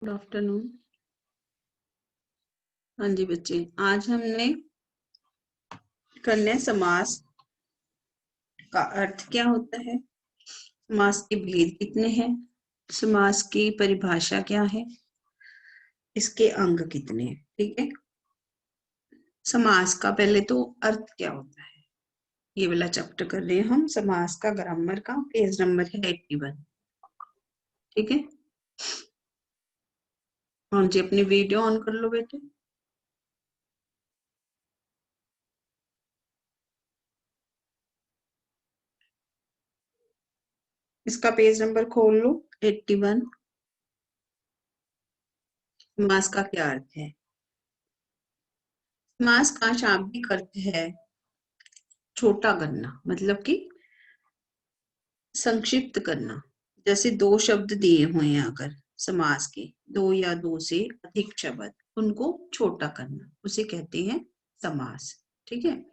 Good afternoon. हाँ जी बच्चे, आज हमने करना है समास का अर्थ क्या होता है, समास के भेद कितने हैं, समास की परिभाषा क्या है, इसके अंग कितने हैं। ठीक है, समास का पहले तो अर्थ क्या होता है, ये वाला चैप्टर कर रहे हैं हम। समास का ग्रामर का पेज नंबर है 81। ठीक है, हाँ जी, अपनी वीडियो ऑन कर लो बेटे। इसका पेज नंबर खोल लो 81। समास का क्या अर्थ है? समास का शाब्दिक अर्थ है छोटा करना, मतलब कि संक्षिप्त करना। जैसे दो शब्द दिए हुए हैं, अगर समास के दो या दो से अधिक शब्द, उनको छोटा करना उसे कहते हैं समास। ठीक है,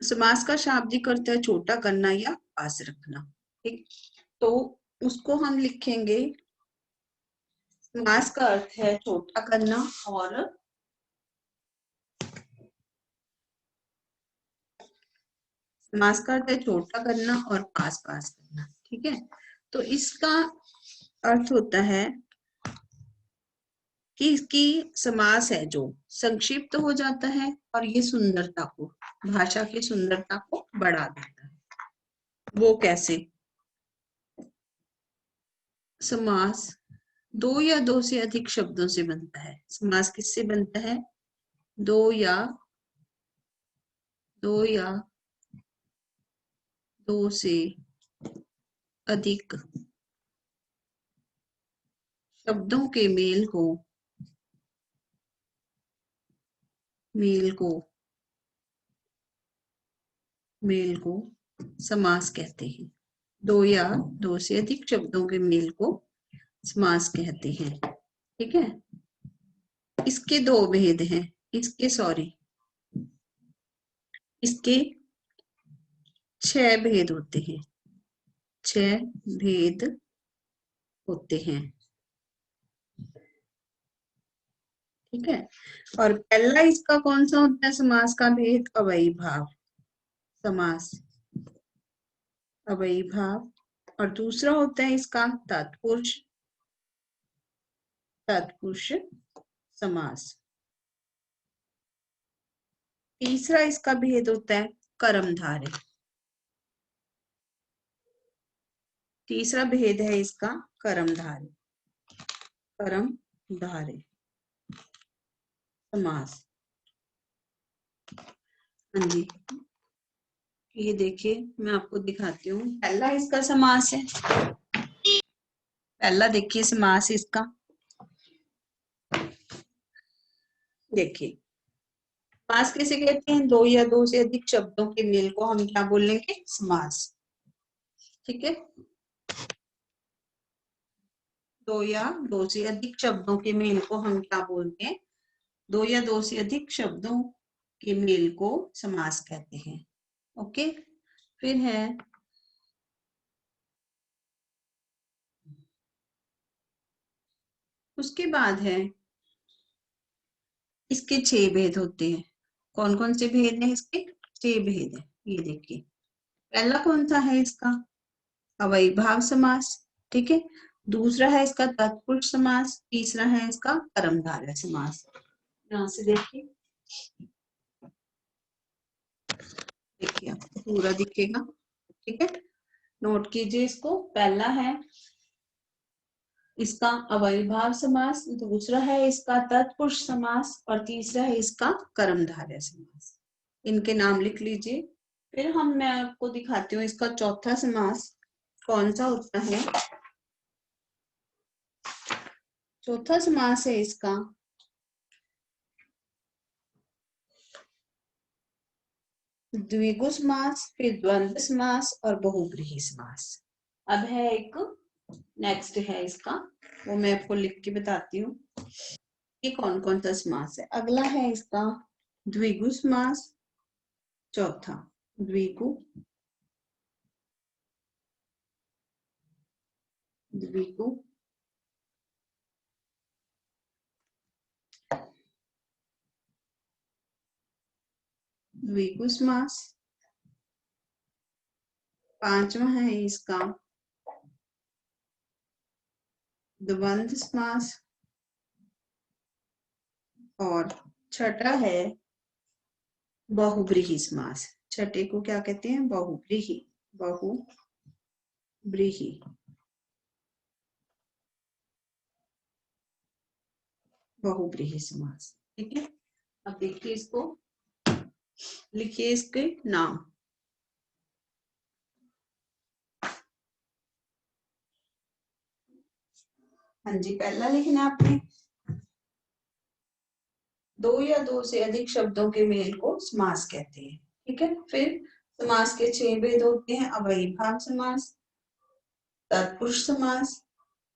समास का शाब्दिक अर्थ है छोटा करना या पास रखना। ठीक, तो उसको हम लिखेंगे। समास का अर्थ है छोटा करना और समास का अर्थ है छोटा करना और पास पास करना। ठीक है, तो इसका अर्थ होता है कि इसकी समास है जो संक्षिप्त हो जाता है और ये सुंदरता को, भाषा की सुंदरता को बढ़ा देता है। वो कैसे? समास दो या दो से अधिक शब्दों से बनता है। समास किससे बनता है? दो या दो से अधिक शब्दों के मेल को समास कहते हैं। दो या दो से अधिक शब्दों के मेल को समास कहते हैं। ठीक है, इसके दो भेद हैं। इसके 6 भेद होते हैं। 6 भेद होते हैं। ठीक है, और पहला इसका कौन सा होता है समास का भेद? अवयवी भाव समास, अवयवी भाव। और दूसरा होता है इसका तत्पुरुष समास। तीसरा इसका भेद होता है कर्मधारय। तीसरा भेद है इसका कर्मधारय समास। हाँ जी, ये देखिए, मैं आपको दिखाती हूँ। पहला इसका समास है, पहला देखिए समास इसका। देखिए, समास किसे कहते हैं? दो या दो से अधिक शब्दों के मेल को हम क्या बोलेंगे? समास। ठीक है, दो या दो से अधिक शब्दों के मेल को हम क्या बोलते हैं? दो या दो से अधिक शब्दों के मेल को समास कहते हैं। ओके, फिर है उसके बाद है इसके 6 भेद होते हैं। कौन कौन से भेद हैं इसके? 6 भेद है। ये देखिए, पहला कौन सा है इसका? अवयवी भाव समास। ठीक है, दूसरा है इसका तत्पुरुष समास, तीसरा है इसका कर्मधारय समास। यहाँ से देखिए, आपको पूरा दिखेगा। ठीक है, नोट कीजिए इसको। पहला है इसका अवयवी भाव समास, दूसरा है इसका तत्पुरुष समास और तीसरा है इसका कर्मधारय समास। इनके नाम लिख लीजिए। फिर मैं आपको दिखाती हूँ इसका चौथा समास कौन सा होता है। चौथा समास है इसका द्विगु समास, फिर द्वंद्व समास और बहुव्रीहि समास। अब है एक नेक्स्ट है इसका, वो मैं आपको लिख के बताती हूँ ये कौन कौन सा समास है। अगला है इसका द्विगु समास, चौथा द्विगु द्विगु द्विगु समास। पांचवा है इसका द्वंद्व समास। और छठा है बहुब्रीहि समास। छठे को क्या कहते हैं? बहुब्रीहि। बहुब्रीहि। बहुब्रीहि समास। ठीक है, अब देखिए इसको, लिखिए इसके नाम। हाँ जी, पहला लिखना है आपने, दो या दो से अधिक शब्दों के मेल को समास कहते हैं। ठीक है, फिर समास के 6 भेद होते हैं। अव्ययीभाव समास, तत्पुरुष समास,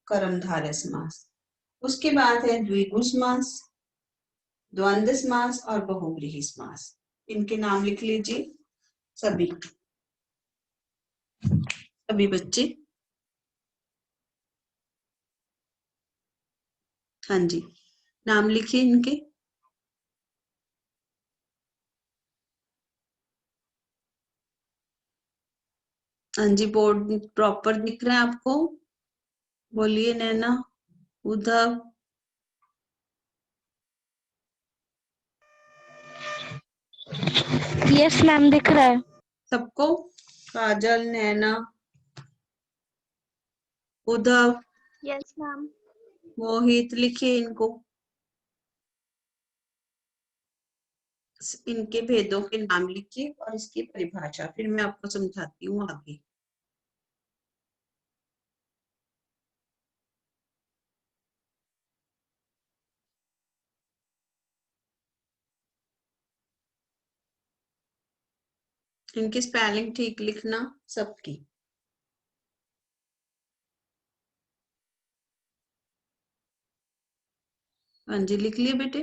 कर्मधारय समास। उसके बाद है द्विगु समास, द्वंद्व समास और बहुब्रीहि समास। इनके नाम लिख लीजिए सभी बच्चे। हाँ जी, नाम लिखिए इनके। हाँ जी, बोर्ड प्रॉपर दिख रहा है आपको? बोलिए नैना, उद्धव। यस मैम, दिख रहा है सबको? काजल, नैना, उद्धव, यस मैम। मोहित, लिखिए इनको, इनके भेदों के नाम लिखिए और इसकी परिभाषा, फिर मैं आपको समझाती हूँ आगे। इनकी स्पेलिंग ठीक लिखना सबकी। हाँ जी, लिख लिए बेटे?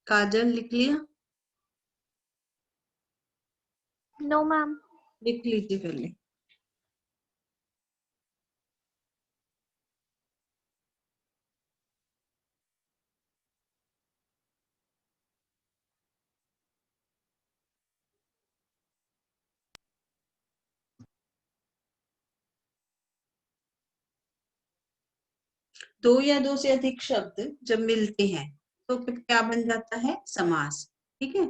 काजल, लिख लिया? No ma'am. लिख लीजिए पहले। दो या दो से अधिक शब्द जब मिलते हैं तो फिर क्या बन जाता है? समास। ठीक है,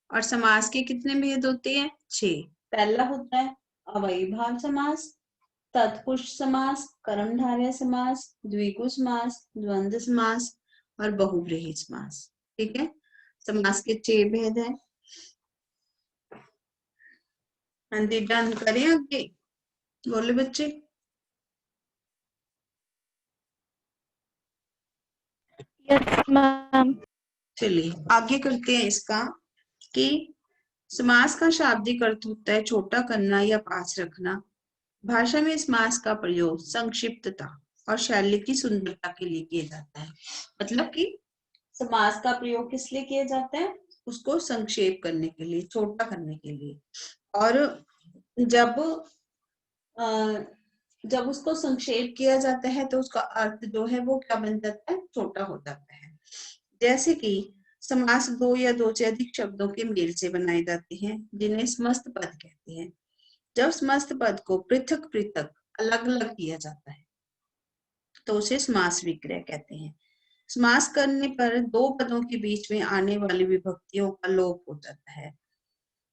और समास के कितने भेद होते हैं? 6। पहला होता है अव्ययीभाव समास, तत्पुरुष समास, कर्मधारय समास, द्विगु समास, द्वंद्व समास और बहुब्रीहि समास। ठीक है, समास के 6 भेद हैं। हाँ जी, डन करें आगे? बोले बच्चे? Yes ma'am. चलिए आगे करते हैं इसका, कि समास का शाब्दिक अर्थ होता है छोटा करना या पास रखना। भाषा में समास का प्रयोग संक्षिप्तता और शैली की सुंदरता के लिए किया जाता है। मतलब कि समास का प्रयोग किस लिए किया जाता है? उसको संक्षेप करने के लिए, छोटा करने के लिए। और जब जब उसको संक्षेप किया जाता है तो उसका अर्थ जो है वो क्या बन जाता है? छोटा हो जाता है। जैसे कि समास दो या दो से अधिक शब्दों के मेल से बनाए जाते हैं, जिन्हें समस्त पद कहते हैं। जब समस्त पद को पृथक पृथक अलग अलग किया जाता है तो उसे समास विग्रह कहते हैं। समास करने पर दो पदों के बीच में आने वाली विभक्तियों का लोप हो जाता है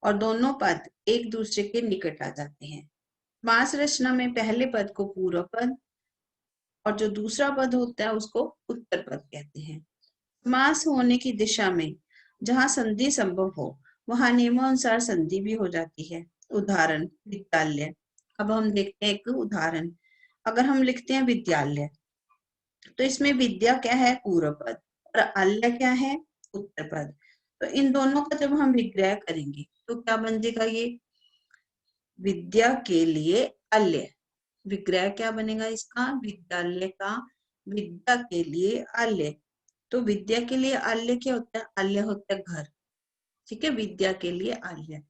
और दोनों पद एक दूसरे के निकट आ जाते हैं। समास रचना में पहले पद को पूर्व पद और जो दूसरा पद होता है उसको उत्तर पद कहते हैं। समास होने की दिशा में जहां संधि संभव हो वहां नियमानुसार संधि भी हो जाती है। उदाहरण विद्यालय। अब हम देखते हैं एक उदाहरण। अगर हम लिखते हैं विद्यालय तो इसमें विद्या क्या है? पूर्व पद, और अल्य क्या है? उत्तर पद। तो इन दोनों का जब हम विग्रह करेंगे तो क्या बन जाएगा? ये विद्या के लिए अल्य। विग्रह क्या बनेगा इसका? विद्यालय का विद्या के लिए अल्य। तो विद्या के लिए अल्य क्या होता है? अल्य होता है घर। ठीक है, विद्या के लिए अल्य,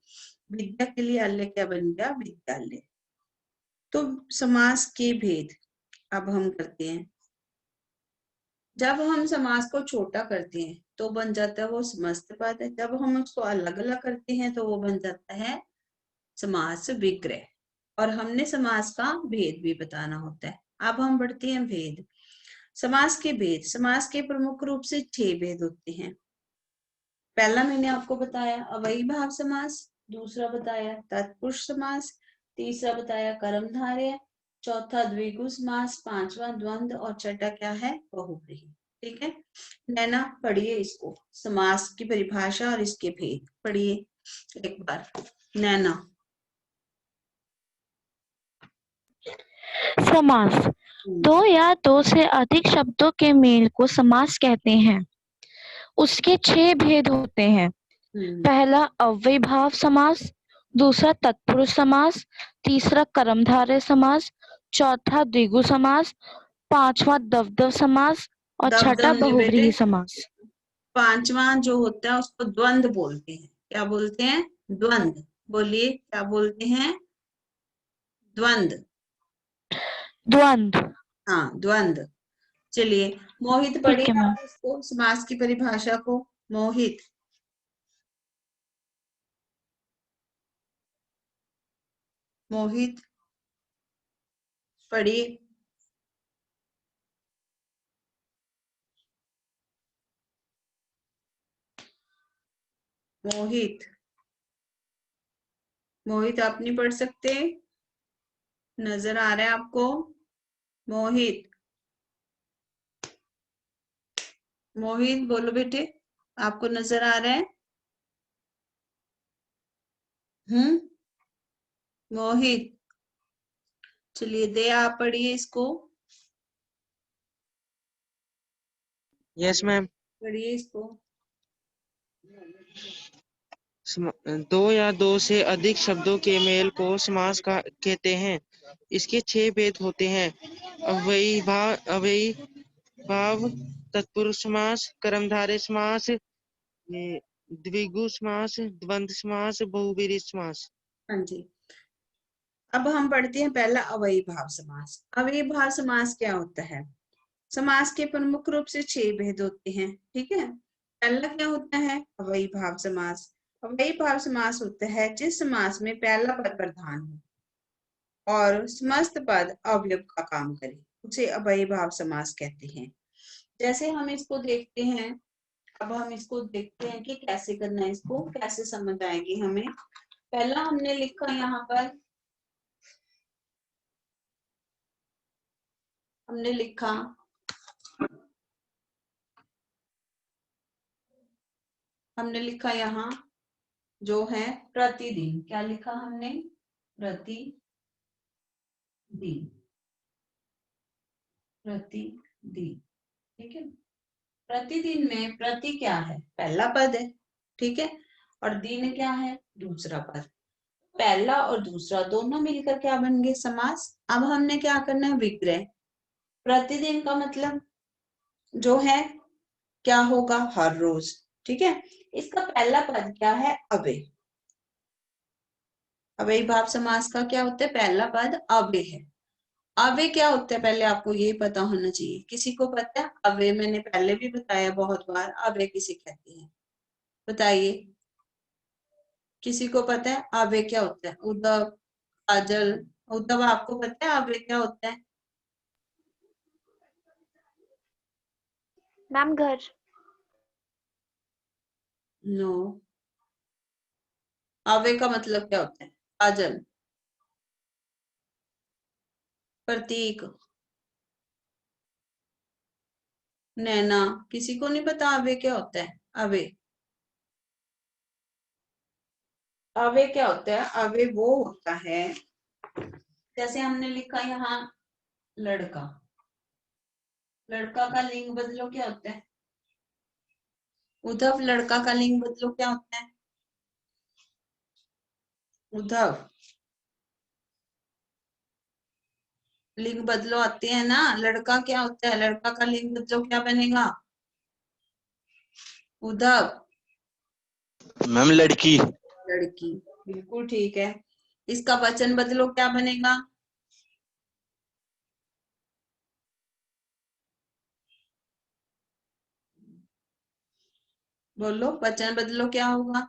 विद्या के लिए अल्य क्या बन गया? विद्यालय। तो समास के भेद अब हम करते हैं। जब हम समास को छोटा करते हैं तो बन जाता है वो समस्त पद। जब हम उसको अलग अलग करते हैं तो वो बन जाता है समास विग्रह। और हमने समास का भेद भी बताना होता है। अब हम बढ़ते हैं भेद। समास के भेद। समास के प्रमुख रूप से 6 भेद होते हैं। पहला मैंने आपको बताया अवयवी भाव समास, दूसरा बताया तत्पुरुष समास, तीसरा बताया कर्मधारय, चौथा द्विगु समास, पांचवा द्वंद्व और छठा क्या है बहुव्रीहि। ठीक है, नैना पढ़िए इसको, समास की परिभाषा और इसके भेद पढ़िए एक बार। नैना। समास दो या दो से अधिक शब्दों के मेल को समास कहते हैं। उसके 6 भेद होते हैं। पहला अव्ययीभाव समास, दूसरा तत्पुरुष समास, तीसरा कर्मधारय समास, चौथा द्विगु समास, पांचवा दवदव समास और छठा दबदब नहीं बेटे, बहुव्रीहि समास। पांचवा जो होता है उसको द्वंद्व बोलते हैं। क्या बोलते हैं? द्वंद्व। बोलिए क्या बोलते हैं? द्वंद्व। द्वंद्व। हाँ, द्वंद्व। चलिए मोहित ठीक पढ़िए है मैम। आप इसको, समास की परिभाषा को। मोहित। मोहित पढ़िए। मोहित। मोहित आप नहीं पढ़ सकते? नजर आ रहा है आपको? मोहित। मोहित बोलो बेटे, आपको नजर आ रहा है? मोहित। चलिए दे आप पढ़िए इसको। Yes ma'am. पढ़िए इसको। दो या दो से अधिक शब्दों के मेल को समास का कहते हैं। इसके 6 भेद होते हैं। अव्ययी भाव, तत्पुरुष समास, कर्मधारय समास, द्विगु समास, द्वंद्व समास, बहुव्रीहि समास। हाँ जी। अब हम पढ़ते हैं पहला अवयवी भाव समास। अवयवी भाव समास क्या होता है? समास के प्रमुख रूप से 6 भेद होते हैं। ठीक है, पहला क्या होता है? अवयवी भाव समास। अवयवी भाव समास होता है जिस समास में पहला पद प्रधान हो और समस्त पद अवयव का काम करे, उसे अवयवी भाव समास कहते हैं। जैसे हम इसको देखते हैं, अब हम इसको देखते हैं कि कैसे करना है, इसको कैसे समझ आएगी हमें। पहला हमने लिखा यहाँ पर, हमने लिखा यहाँ जो है प्रतिदिन। क्या लिखा हमने? प्रतिदिन। प्रतिदिन। ठीक है, प्रतिदिन में प्रति क्या है? पहला पद है। ठीक है, और दिन क्या है? दूसरा पद। पहला और दूसरा दोनों मिलकर क्या बन गए? समास। अब हमने क्या करना है? विग्रह। प्रतिदिन का मतलब जो है क्या होगा? हर रोज। ठीक है, इसका पहला पद क्या है? अव्यय। अव्ययी भाव समास का क्या होता है? पहला पद अव्यय है। अव्यय क्या होता है पहले आपको ये पता होना चाहिए। किसी को पता है अव्यय? मैंने पहले भी बताया बहुत बार, अव्यय किसे कहते हैं? बताइए, किसी को पता है अव्यय क्या होता है? उद्धव, काजल, उद्धव आपको पता है अव्यय क्या होता है? मैम घर। नो, अव्यय का मतलब क्या होता है? काजल। प्रतीक। नैना, किसी को नहीं पता अव्यय क्या होता है? अव्यय, अव्यय क्या होता है? अव्यय वो होता है, जैसे हमने लिखा यहाँ लड़का। लड़का का लिंग बदलो क्या होता है? उद्धव, लड़का का लिंग बदलो क्या होता है? उद्धव, लिंग बदलो आते हैं ना। लड़का क्या होता है? लड़का का लिंग बदलो क्या बनेगा? उद्धव। मैम लड़की। लड़की, बिल्कुल ठीक है। इसका वचन बदलो क्या बनेगा? बोलो, वचन बदलो क्या होगा,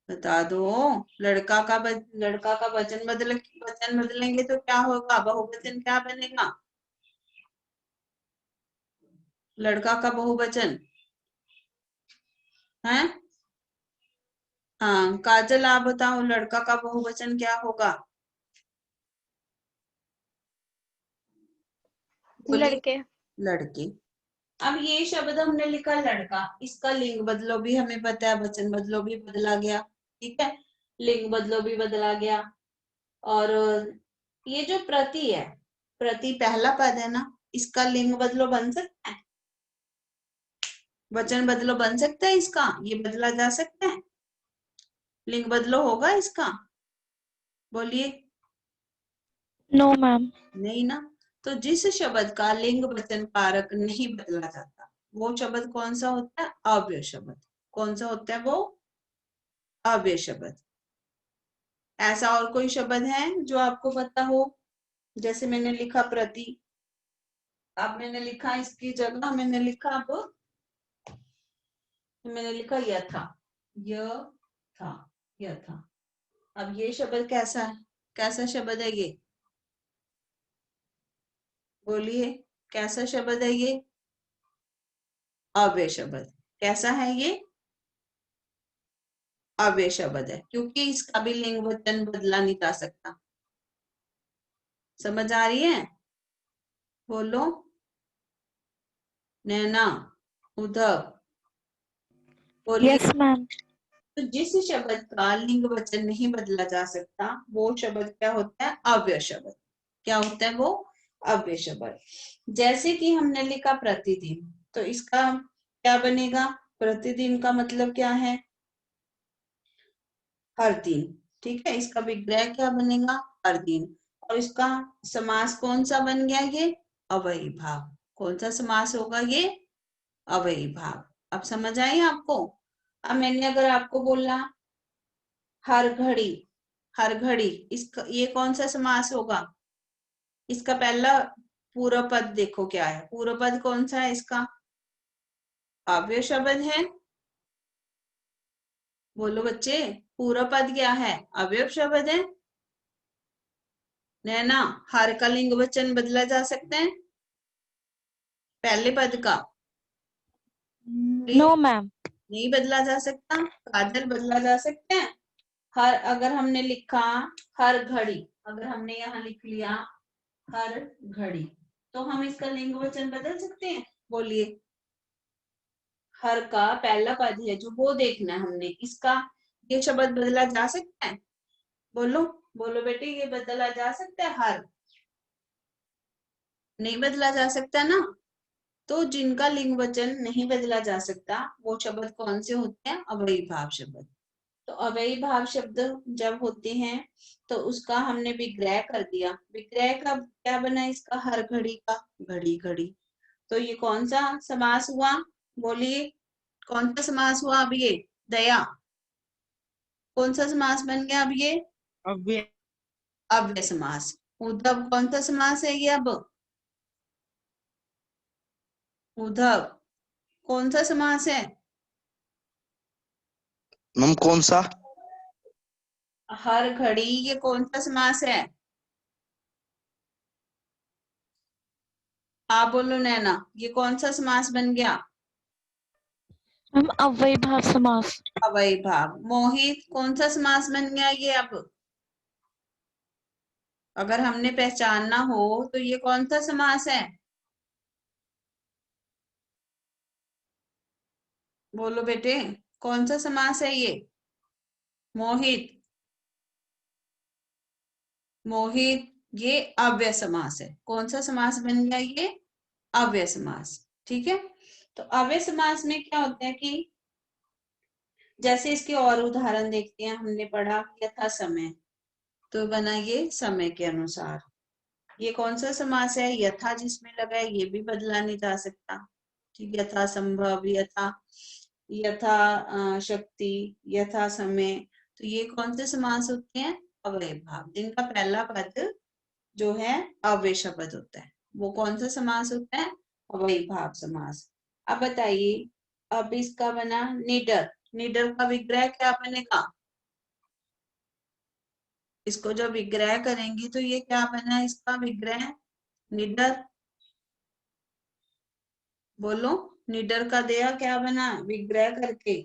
बता दो। लड़का का वचन बदलेंगे तो क्या होगा, बहुवचन क्या बनेगा, लड़का का बहुवचन है। हाँ काजल, आप बताओ लड़का का बहुवचन क्या होगा, बोलिए। लड़के। लड़के। अब ये शब्द हमने लिखा लड़का, इसका लिंग बदलो भी हमें पता है, वचन बदलो भी बदला गया, ठीक है, लिंग बदलो भी बदला गया। और ये जो प्रति है, प्रति पहला पद है ना, इसका लिंग बदलो बन सकता है, वचन बदलो बन सकता है इसका, ये बदला जा सकता है, लिंग बदलो होगा इसका, बोलिए। No ma'am. नहीं ना। तो जिस शब्द का लिंग वचन कारक नहीं बदला जाता वो शब्द कौन सा होता है, अव्यय शब्द। कौन सा होता है वो, अव्यय शब्द। ऐसा और कोई शब्द है जो आपको पता हो, जैसे मैंने लिखा प्रति, अब मैंने लिखा इसकी जगह मैंने लिखा, अब मैंने लिखा यथा, यथा, यथा। अब ये शब्द कैसा है, कैसा शब्द है ये, बोलिए, कैसा शब्द है ये, अव्यय शब्द। कैसा है ये, अव्यय शब्द है, क्योंकि इसका भी लिंग वचन बदला नहीं जा सकता। समझ आ रही है, बोलो। नैना, उद्धव, बोलिए। Yes ma'am. तो जिस शब्द का लिंग वचन नहीं बदला जा सकता वो शब्द क्या होता है, अव्यय शब्द। क्या होता है वो, अव्यय शब्द। जैसे कि हमने लिखा प्रतिदिन, तो इसका क्या बनेगा, प्रतिदिन का मतलब क्या है, हर दिन, ठीक है, इसका विग्रह क्या बनेगा, हर दिन। और इसका समास कौन सा बन गया, ये अव्ययी भाव। कौन सा समास होगा ये, अव्ययी भाव। अब समझ आई आपको। अब मैंने अगर आपको बोला हर घड़ी, हर घड़ी, इसका ये कौन सा समास होगा, इसका पहला पूरा पद देखो क्या है, पूरा पद कौन सा है इसका, अव्यय शब्द है। बोलो बच्चे, पूरा पद क्या है, अव्यय शब्द है। नैना, हर का लिंग वचन बदला जा सकता है पहले पद का, नो मैम। नहीं बदला जा सकता। काजल, बदला जा सकता है। हर, अगर हमने लिखा हर घड़ी, अगर हमने यहाँ लिख लिया हर घड़ी, तो हम इसका लिंग वचन बदल सकते हैं, बोलिए। हर का पहला पद है जो, वो देखना है हमने, इसका ये शब्द बदला जा सकता है, बोलो। बोलो बेटे, ये बदला जा सकता है, हर, नहीं बदला जा सकता ना। तो जिनका लिंग वचन नहीं बदला जा सकता वो शब्द कौन से होते हैं, अव्ययी भाव शब्द। तो अव्ययी भाव शब्द जब होते हैं तो उसका हमने विग्रह कर दिया, विग्रह का क्या बना इसका, हर घड़ी का, घड़ी घड़ी। तो ये कौन सा समास हुआ, बोलिए, कौन सा समास हुआ अब ये, दया, कौन सा समास बन गया अब ये, अव्यय। अव्यय समास। उद्धव, कौन सा समास है ये अब, उद्धव, कौन सा समास है, मैम कौन सा, हर घड़ी, ये कौन सा समास है, आप बोलो नैना, ये कौन सा समास बन गया, मैम अव्ययी भाव समास। अव्ययी भाव। मोहित, कौन सा समास बन गया ये अब, अगर हमने पहचानना हो तो ये कौन सा समास है, बोलो बेटे, कौन सा समास है ये, मोहित, मोहित, ये अव्यय समास है। कौन सा समास बन गया ये, अव्यय समास, ठीक है। तो अव्यय समास में क्या होता है कि जैसे इसके और उदाहरण देखते हैं, हमने पढ़ा यथा समय, तो बना ये समय के अनुसार। ये कौन सा समास है, यथा जिसमें लगा है ये भी बदला नहीं जा सकता, ठीक, यथा संभव, यथा, यथा शक्ति, यथा समय। तो ये कौन से समास होते हैं, अव्यय भाव, जिनका पहला पद जो है अव्यय शब्द होता है, वो कौन सा समास होता है, अव्ययी भाव समास। अब बताइए, अब इसका बना निडर, निडर का विग्रह क्या बनेगा? इसको जब विग्रह करेंगे तो ये क्या बना इसका विग्रह? निडर, बोलो, निडर का देया क्या बना विग्रह करके?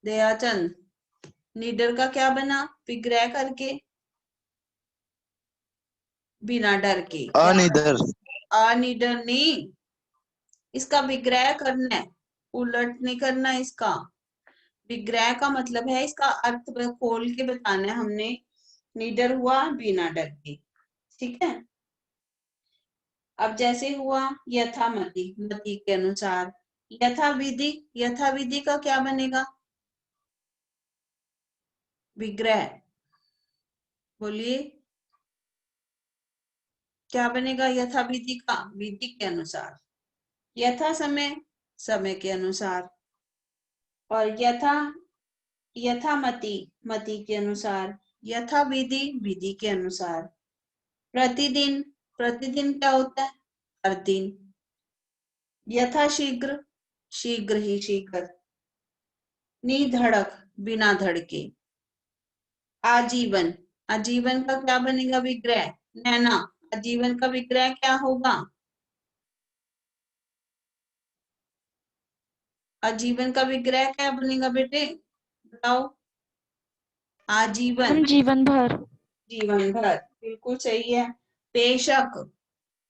दयाचंद, निडर का क्या बना विग्रह करके? बिना डर के, क्या? अनिडर। अनिडर नहीं, इसका विग्रह करना है, उलट नहीं करना इसका। विग्रह का मतलब है इसका अर्थ खोल के बताना है हमने। निडर हुआ बिना डर के, ठीक है। अब जैसे हुआ यथामति, मति के अनुसार। यथाविधि, यथाविधि का क्या बनेगा विग्रह? बोलिए, क्या बनेगा यथाविधि का? विधि के अनुसार। यथा समय, समय के अनुसार। और यथामति, मति के अनुसार। यथाविधि, विधि के अनुसार। प्रतिदिन, प्रतिदिन क्या होता है? हर दिन। यथाशीघ्र, शीघ्र ही शीघ्र। निधड़क, बिना धड़के। आजीवन, आजीवन का क्या बनेगा विग्रह? नैना, आजीवन का विग्रह क्या होगा? आजीवन का विग्रह क्या बनेगा बेटे, बताओ? आजीवन, जीवन भर। जीवन भर, बिल्कुल सही है। बेशक,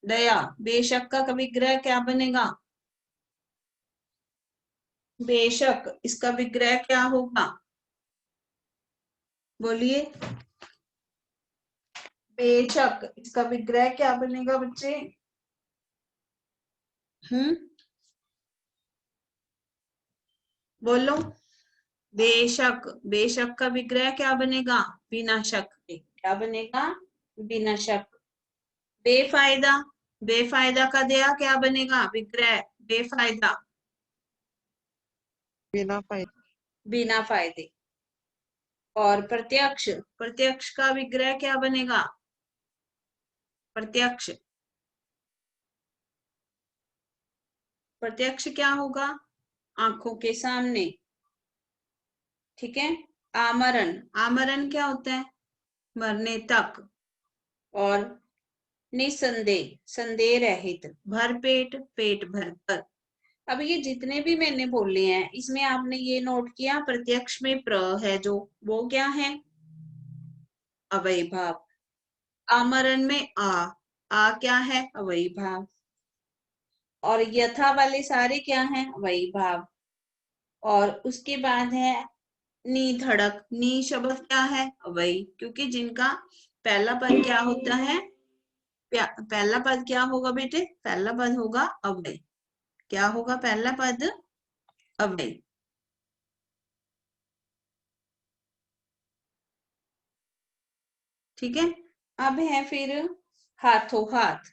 दया, बेशक का विग्रह क्या बनेगा? बेशक, इसका विग्रह क्या होगा? बोलिए, बेशक, इसका विग्रह क्या बनेगा बच्चे? बोलो, बेशक, बेशक का विग्रह क्या बनेगा? बिना शक के, क्या बनेगा? बिना शक। बेफायदा, बेफायदा का दया क्या बनेगा विग्रह? बेफायदा, बिना फायदे। बिना फायदे। और प्रत्यक्ष, प्रत्यक्ष का विग्रह क्या बनेगा? प्रत्यक्ष, प्रत्यक्ष क्या होगा? आंखों के सामने, ठीक है। आमरण, आमरण क्या होता है? मरने तक। और निसंदेह, संदेह रहित। भरपेट, पेट भरकर। अब ये जितने भी मैंने बोले हैं इसमें आपने ये नोट किया, प्रत्यक्ष में प्र है जो, वो क्या है? अवयव भाव। आमरण में आ क्या है? अवयव भाव। और यथा वाले सारे क्या हैं? अवयव भाव। और उसके बाद है निधड़क, नी शब्द क्या है? अवयव, क्योंकि जिनका पहला पद क्या होता है? पहला पद क्या होगा बेटे? पहला पद होगा अव्यय। क्या होगा पहला पद? अव्यय। ठीक है। अब है फिर हाथों हाथ।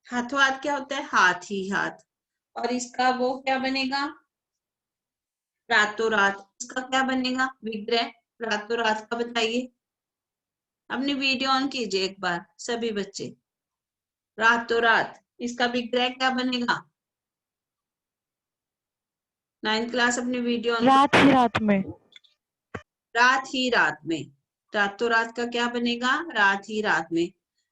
हाथों हाथ क्या होता है? हाथ ही हाथ। और इसका वो क्या बनेगा? रातों रात। इसका क्या बनेगा विग्रह रातों रात का? बताइए, अपनी वीडियो ऑन कीजिए एक बार सभी बच्चे। रातों रात, इसका विग्रह क्या बनेगा? 9th क्लास अपनी वीडियो ऑन। रात ही रात में। रात ही रात में, रातों रात का क्या बनेगा? रात ही रात में।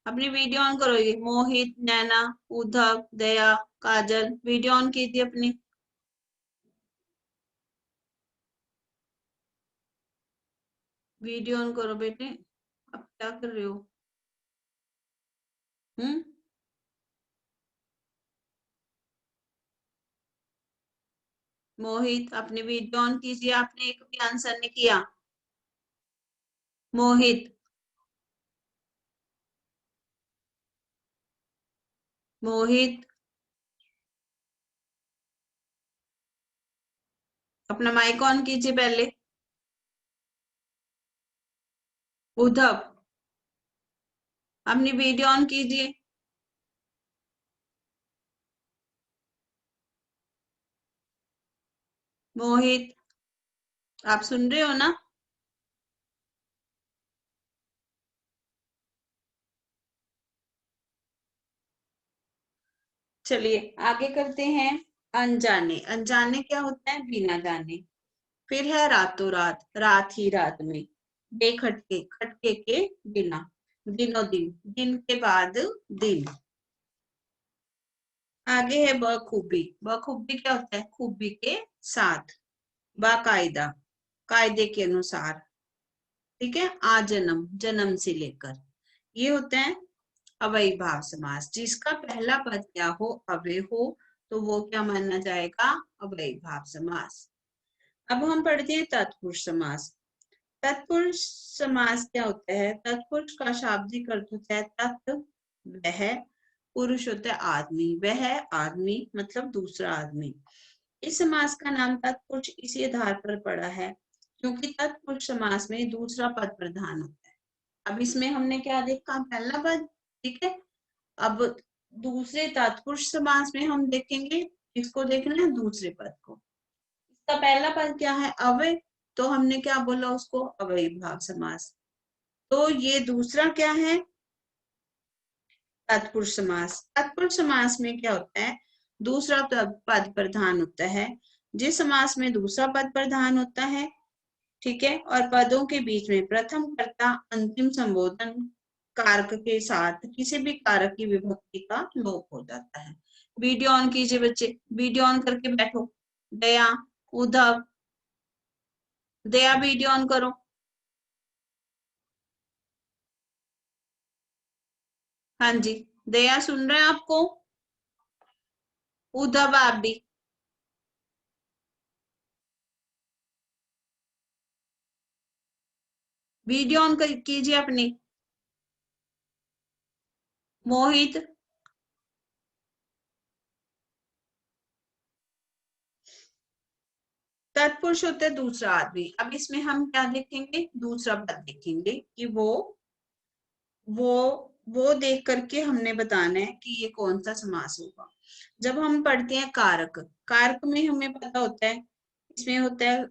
अपनी वीडियो ऑन करो, ये मोहित, नैना, उद्धव, दया, काजल, वीडियो ऑन कीजिए अपनी। वीडियो ऑन करो बेटे, अब क्या कर रहे हो? हम्म, मोहित अपनी वीडियो ऑन कीजिए, आपने एक भी आंसर नहीं किया। मोहित, मोहित अपना माइक ऑन कीजिए पहले। उद्धव अपनी वीडियो ऑन कीजिए। मोहित, आप सुन रहे हो ना? चलिए आगे करते हैं। अनजाने, अनजाने क्या होता है? बिना जाने। फिर है रातों रात, रात ही रात में। बेखटके, खटके के बिना। दिनों दिन, दिन के बाद दिन। आगे है बखूबी, बखूबी क्या होता है? खूबी के साथ। बाकायदा, कायदे के अनुसार। ठीक है। आजन्म, जन्म से लेकर। ये होते हैं अव्ययीभाव समास। जिसका पहला पद क्या हो? अव्यय हो, तो वो क्या माना जाएगा? अव्ययीभाव समास। अब हम पढ़ते हैं तत्पुरुष समास। तत्पुरुष समास क्या होता है? तत्पुरुष का शाब्दिक अर्थ होता है तत्, वह। पुरुष होता है आदमी, वह आदमी मतलब दूसरा आदमी। इस समास का नाम तत्पुरुष इसी आधार पर पड़ा है क्योंकि तत्पुरुष समास में दूसरा पद प्रधान होता है। अब इसमें हमने क्या देखा? पहला पद। ठीक है। अब दूसरे तत्पुरुष समास में हम देखेंगे, इसको देखना है दूसरे पद को। इसका पहला पद क्या है? अव्यय, तो हमने क्या बोला उसको? अव्ययीभाव समास। तो ये दूसरा क्या है? तत्पुरुष समास। तत्पुरुष समास में क्या होता है? दूसरा पद प्रधान होता है। जिस समास में दूसरा पद प्रधान होता है, ठीक है, और पदों के बीच में प्रथम कर्ता अंतिम संबोधन कारक के साथ किसी भी कारक की विभक्ति का लोप हो जाता है। वीडियो ऑन कीजिए बच्चे, वीडियो ऑन करके बैठो। दया, उद्धव, दया वीडियो ऑन करो। हाँ जी, दया सुन रहे हैं आपको? उद्धव आप भी। वीडियो ऑन कीजिए अपनी। मोहित, तत्पुरुष होता है दूसरा आदमी। अब इसमें हम क्या देखेंगे? दूसरा पद देखेंगे कि वो देख करके हमने बताना है कि ये कौन सा समास होगा। जब हम पढ़ते हैं कारक, कारक में हमें पता होता है, इसमें होता है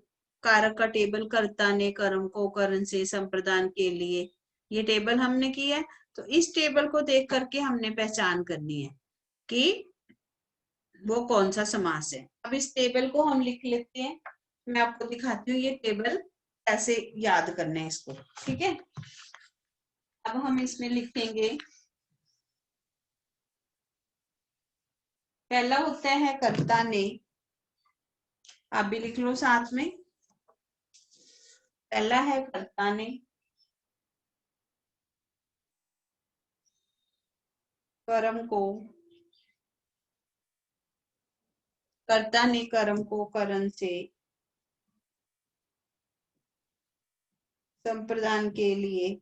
कारक का टेबल, कर्ता ने, कर्म को, करण से, संप्रदान के लिए। ये टेबल हमने किया है। तो इस टेबल को देख करके हमने पहचान करनी है कि वो कौन सा समास है। अब इस टेबल को हम लिख लेते हैं। मैं आपको दिखाती हूँ ये टेबल कैसे याद करना है इसको। ठीक है। अब हम इसमें लिखेंगे, पहला होता है कर्ता ने। आप भी लिख लो साथ में। पहला है कर्ता ने, कर्म को, कर्ता ने कर्म को करण से, संप्रदान के लिए,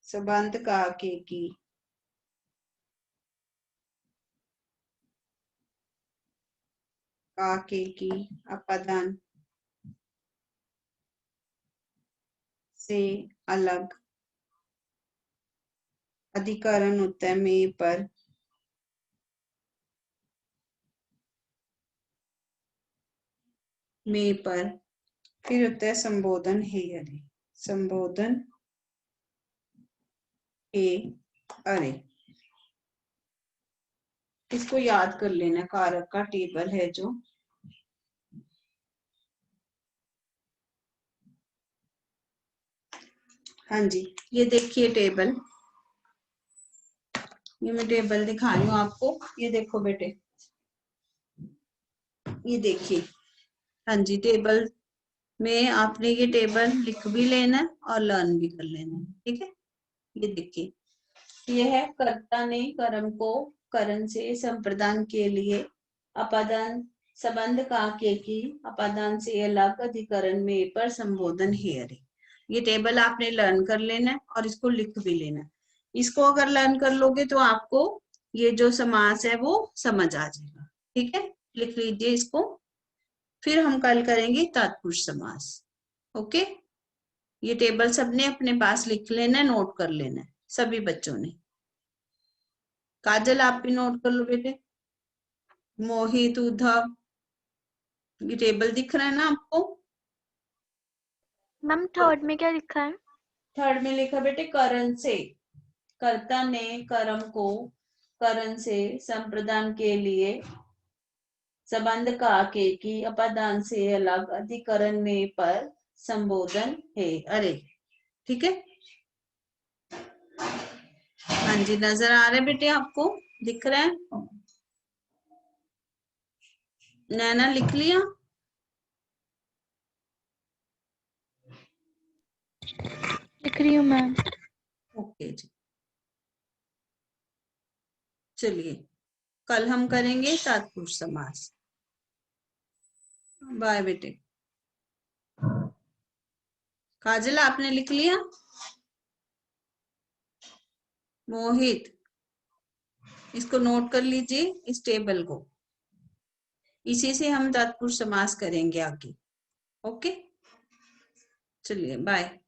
संबंध का के की, का के की, अपादान से अलग, अधिकरण होता है में पर, में पर। फिर होता है संबोधन हे अरे, संबोधन हे अरे। इसको याद कर लेना, कारक का टेबल है जो। हाँ जी, ये देखिए टेबल, ये मैं टेबल दिखा रही हूँ आपको। ये देखो बेटे, ये देखिए। हाँ जी, टेबल में आपने ये टेबल लिख भी लेना है और लर्न भी कर लेना है। ठीक है। ये देखिए, ये है कर्ता ने कर्म को करण से, संप्रदान के लिए, अपादान संबंध का के की, अपादान से अलग, अधिकरण में पर, संबोधन हे अरे। ये टेबल आपने लर्न कर लेना है और इसको लिख भी लेना है। इसको अगर लर्न कर लोगे तो आपको ये जो समास है वो समझ आ जाएगा। ठीक है, लिख लीजिए इसको। फिर हम कल करेंगे तत्पुरुष समास। ओके, ये टेबल सबने अपने पास लिख लेना है, नोट कर लेना है सभी बच्चों ने। काजल आप भी नोट कर लो बेटे। मोहित, उद्धव, ये टेबल दिख रहा है ना आपको? मैम थर्ड में क्या लिखा है? थर्ड में लिखा बेटे करण से, कर्ता ने कर्म को करण से संप्रदान के लिए संबंध का के की अपादान से अलग अधिकरण में पर संबोधन है। अरे ठीक है, हाँ जी, नजर आ रहे बेटे आपको, दिख रहा है? नैना लिख लिया? लिख रही हूँ मैम। ओके जी, चलिए कल हम करेंगे तत्पुरुष समास। बाय बेटे। काजल आपने लिख लिया? मोहित इसको नोट कर लीजिए, इस टेबल को, इसी से हम तत्पुरुष समास करेंगे आगे। ओके, चलिए बाय।